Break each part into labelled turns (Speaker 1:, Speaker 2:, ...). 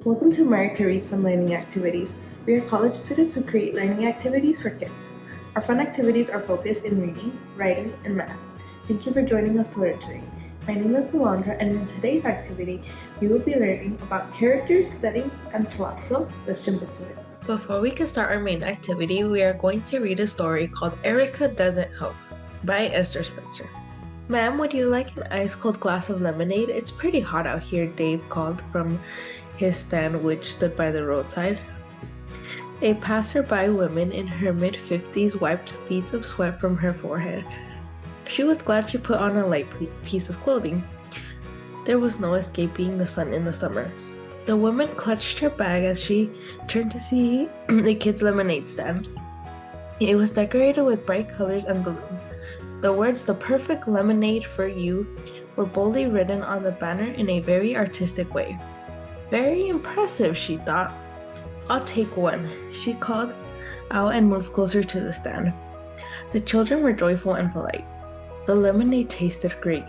Speaker 1: Welcome to Marika Reads Fun Learning Activities. We are college students who create learning activities for kids. Our fun activities are focused in reading, writing, and math. Thank you for joining us to learn today. My name is Alondra, and in today's activity, we will be learning about characters, settings, and plot. So let's jump into it.
Speaker 2: Before we can start our main activity, we are going to read a story called Erica Doesn't Help by Esther Spencer. Ma'am, would you like an ice-cold glass of lemonade? It's pretty hot out here, Dave called from his stand, which stood by the roadside. A passerby woman in her mid-50s wiped beads of sweat from her forehead. She was glad she put on a light piece of clothing. There was no escaping the sun in the summer. The woman clutched her bag as she turned to see the kids' lemonade stand. It was decorated with bright colors and balloons. The words, "The perfect lemonade for you," were boldly written on the banner in a very artistic way. Very impressive, she thought. "I'll take one," she called out and moved closer to the stand. The children were joyful and polite. The lemonade tasted great.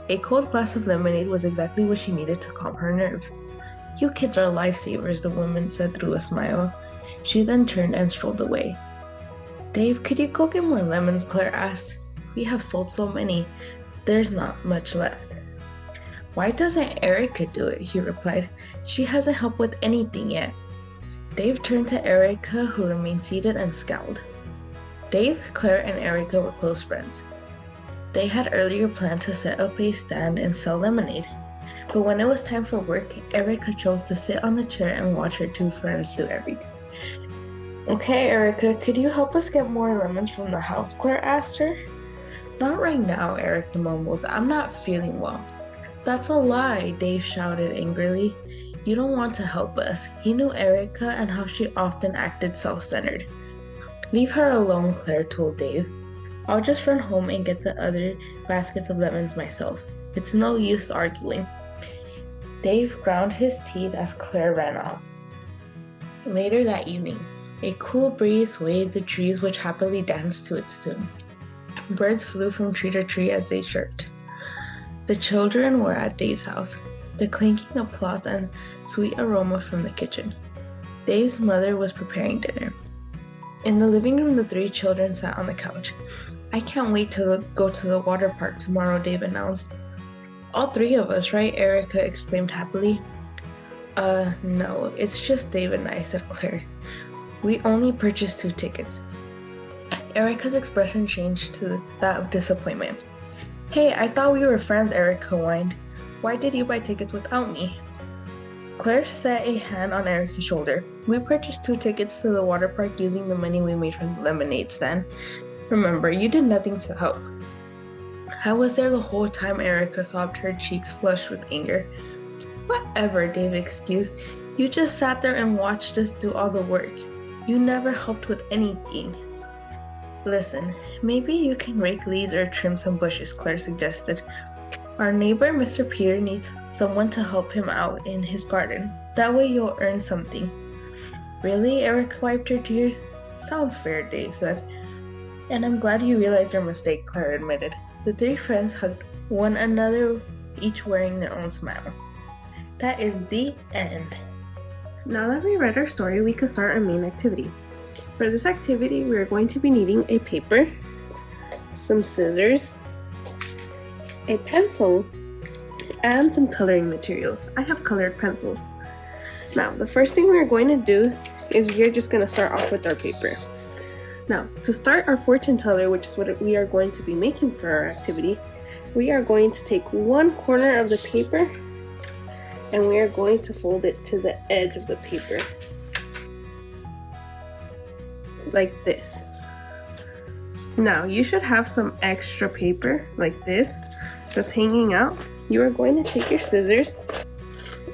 Speaker 2: A cold glass of lemonade was exactly what she needed to calm her nerves. "You kids are lifesavers," the woman said through a smile. She then turned and strolled away. "Dave, could you go get more lemons?" Claire asked. "We have sold so many. There's not much left." "Why doesn't Erica do it?" he replied. "She hasn't helped with anything yet." Dave turned to Erica, who remained seated, and scowled. Dave, Claire, and Erica were close friends. They had earlier planned to set up a stand and sell lemonade. But when it was time for work, Erica chose to sit on the chair and watch her two friends do everything. "Okay, Erica, could you help us get more lemons from the house?" Claire asked her. "Not right now," Erica mumbled. "I'm not feeling well." "That's a lie," Dave shouted angrily. "You don't want to help us." He knew Erica and how she often acted self-centered. "Leave her alone," Claire told Dave. "I'll just run home and get the other baskets of lemons myself. It's no use arguing." Dave ground his teeth as Claire ran off. Later that evening, a cool breeze swayed the trees which happily danced to its tune. Birds flew from tree to tree as they chirped. The children were at Dave's house, the clinking of cloth and sweet aroma from the kitchen. Dave's mother was preparing dinner. In the living room, the three children sat on the couch. "I can't wait to go to the water park tomorrow," Dave announced. "All three of us, right?" Erica exclaimed happily. No, it's just Dave and I," said Claire. "We only purchased 2 tickets." Erica's expression changed to that of disappointment. "Hey, I thought we were friends," Erica whined. "Why did you buy tickets without me?" Claire set a hand on Erica's shoulder. "We purchased 2 tickets to the water park using the money we made from the lemonade stand. Remember, you did nothing to help." "I was there the whole time," Erica sobbed, her cheeks flushed with anger. "Whatever," Dave excused. "You just sat there and watched us do all the work. You never helped with anything." "Listen, maybe you can rake leaves or trim some bushes," Claire suggested. "Our neighbor, Mr. Peter, needs someone to help him out in his garden. That way you'll earn something." "Really?" Erica wiped her tears. "Sounds fair," Dave said. "And I'm glad you realized your mistake," Claire admitted. The 3 friends hugged one another, each wearing their own smile. That is the end.
Speaker 1: Now that we read our story, we can start our main activity. For this activity, we are going to be needing a paper, some scissors, a pencil, and some coloring materials. I have colored pencils. Now, the first thing we're going to do is we're just going to start off with our paper. Now, to start our fortune teller, which is what we are going to be making for our activity, we are going to take one corner of the paper and we are going to fold it to the edge of the paper. Like this. Now, you should have some extra paper like this that's hanging out. You are going to take your scissors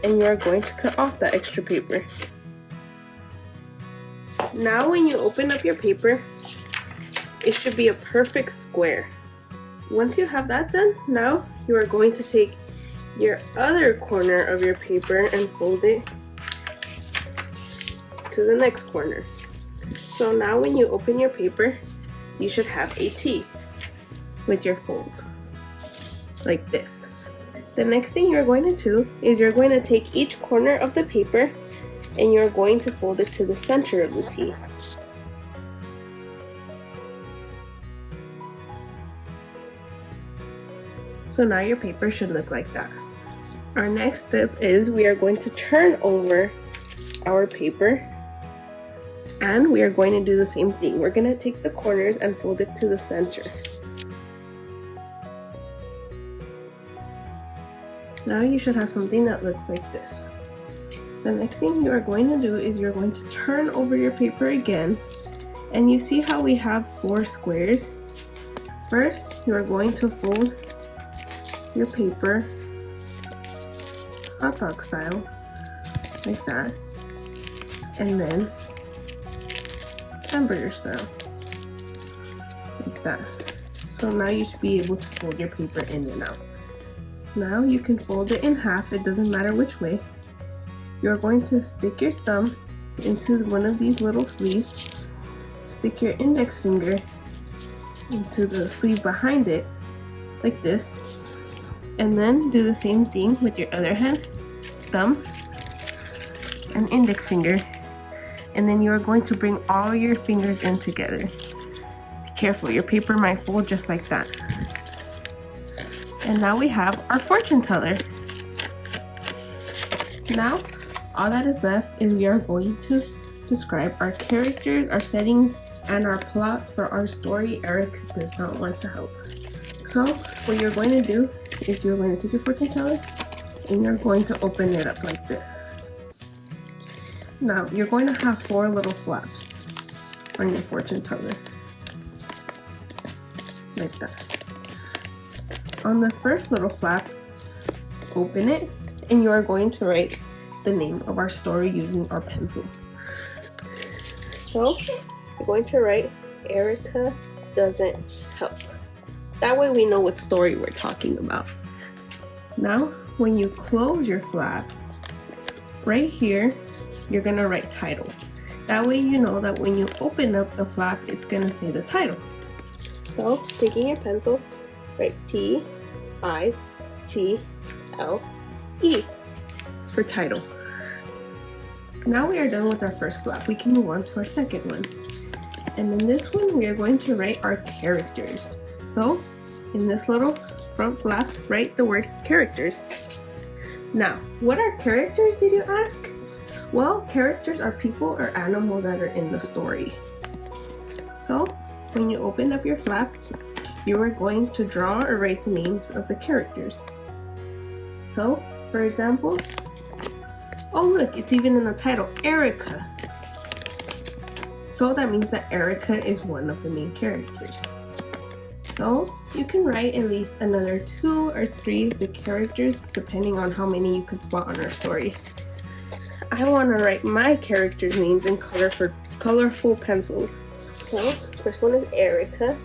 Speaker 1: and you are going to cut off that extra paper. Now, when you open up your paper, it should be a perfect square. Once you have that done, now you are going to take your other corner of your paper and fold it to the next corner. So now when you open your paper, you should have a T with your folds, like this. The next thing you're going to do is you're going to take each corner of the paper and you're going to fold it to the center of the T. So now your paper should look like that. Our next step is we are going to turn over our paper and we are going to do the same thing. We're going to take the corners and fold it to the center. Now you should have something that looks like this. The next thing you are going to do is you're going to turn over your paper again, and you see how we have 4 squares. First, you are going to fold your paper hot dog style, like that, and then hamburger style, like that. So now you should be able to fold your paper in and out. Now you can fold it in half, it doesn't matter which way. You're going to stick your thumb into one of these little sleeves, stick your index finger into the sleeve behind it, like this, and then do the same thing with your other hand, thumb and index finger, and then you are going to bring all your fingers in together. Be careful, your paper might fold just like that. And now we have our fortune teller. Now, all that is left is we are going to describe our characters, our setting, and our plot for our story, Eric Does Not Want to Help. So, what you're going to do is you're going to take your fortune teller and you're going to open it up like this. Now, you're going to have 4 little flaps on your fortune teller, like that. On the first little flap, open it, and you are going to write the name of our story using our pencil. So, you're going to write Erica Doesn't Help. That way we know what story we're talking about. Now, when you close your flap, right here, you're gonna write title. That way you know that when you open up the flap, it's gonna say the title. So, taking your pencil, write T-I-T-L-E for title. Now we are done with our first flap. We can move on to our second one. And in this one, we are going to write our characters. So, in this little front flap, write the word characters. Now, what are characters, did you ask? Well, characters are people or animals that are in the story. So, when you open up your flap, you are going to draw or write the names of the characters. So, for example, oh look, it's even in the title, Erica. So that means that Erica is one of the main characters. So you can write at least another 2 or 3 of the characters depending on how many you could spot on our story. I want to write my characters' names in colorful pencils. So first one is Erica.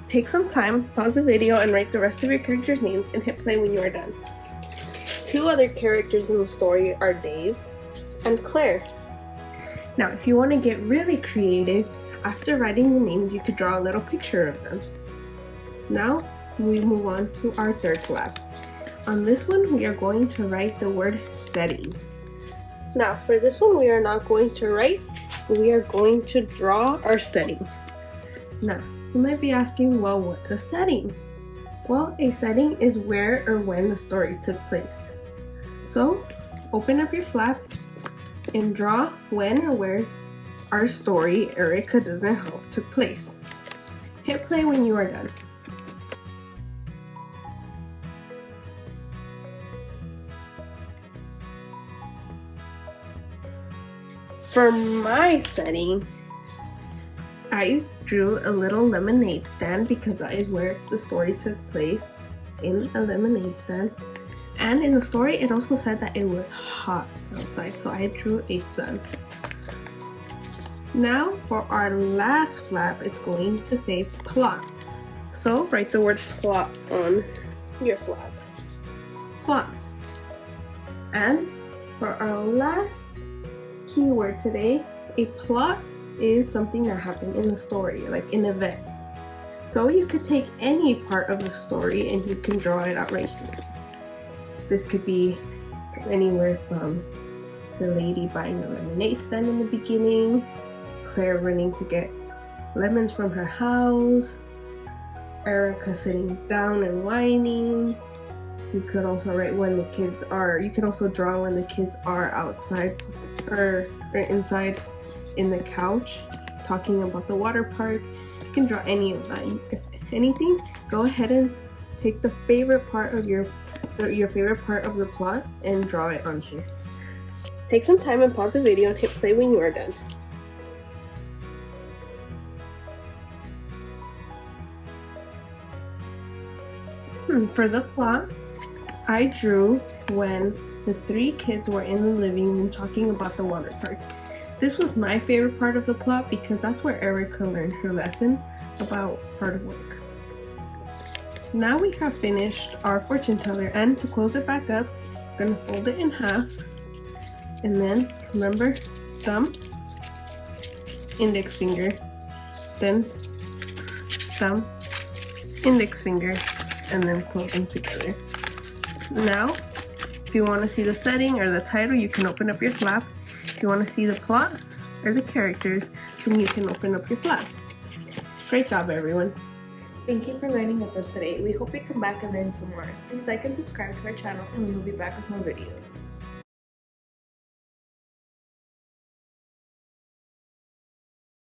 Speaker 1: Take some time, pause the video, and write the rest of your characters' names and hit play when you are done. 2 other characters in the story are Dave and Claire. Now, if you want to get really creative, after writing the names, you could draw a little picture of them. Now, we move on to our third flap. On this one, we are going to write the word setting. Now, for this one, we are not going to write, we are going to draw our setting. Now, you might be asking, well, what's a setting? Well, a setting is where or when the story took place. So, open up your flap and draw when or where our story, Erica Doesn't Help, took place. Hit play when you are done. For my setting, I drew a little lemonade stand because that is where the story took place, in a lemonade stand. And in the story, it also said that it was hot outside, so I drew a sun. Now, for our last flap, it's going to say plot. So, write the word plot on your flap. Plot. And for our last keyword today, a plot is something that happened in the story, like an event. So you could take any part of the story and you can draw it out right here. This could be anywhere from the lady buying the lemonade stand in the beginning, Claire running to get lemons from her house, Erica sitting down and whining. You could also write when the kids are, you can also draw when the kids are outside or inside in the couch talking about the water park. You can draw any of that. If anything, go ahead and take the favorite part of your favorite part of the plot and draw it on here. Take some time and pause the video and hit play when you are done. For the plot, I drew when the 3 kids were in the living room talking about the water park. This was my favorite part of the plot because that's where Erica learned her lesson about hard work. Now we have finished our fortune teller, and to close it back up, we're going to fold it in half, and then remember, thumb, index finger, then thumb, index finger, and then close them together. Now, if you want to see the setting or the title, you can open up your flap. If you want to see the plot or the characters, then you can open up your flap. Great job, everyone.
Speaker 2: Thank you for learning with us today. We hope you come back and learn some more. Please like and subscribe to our channel, and we will be back with more videos.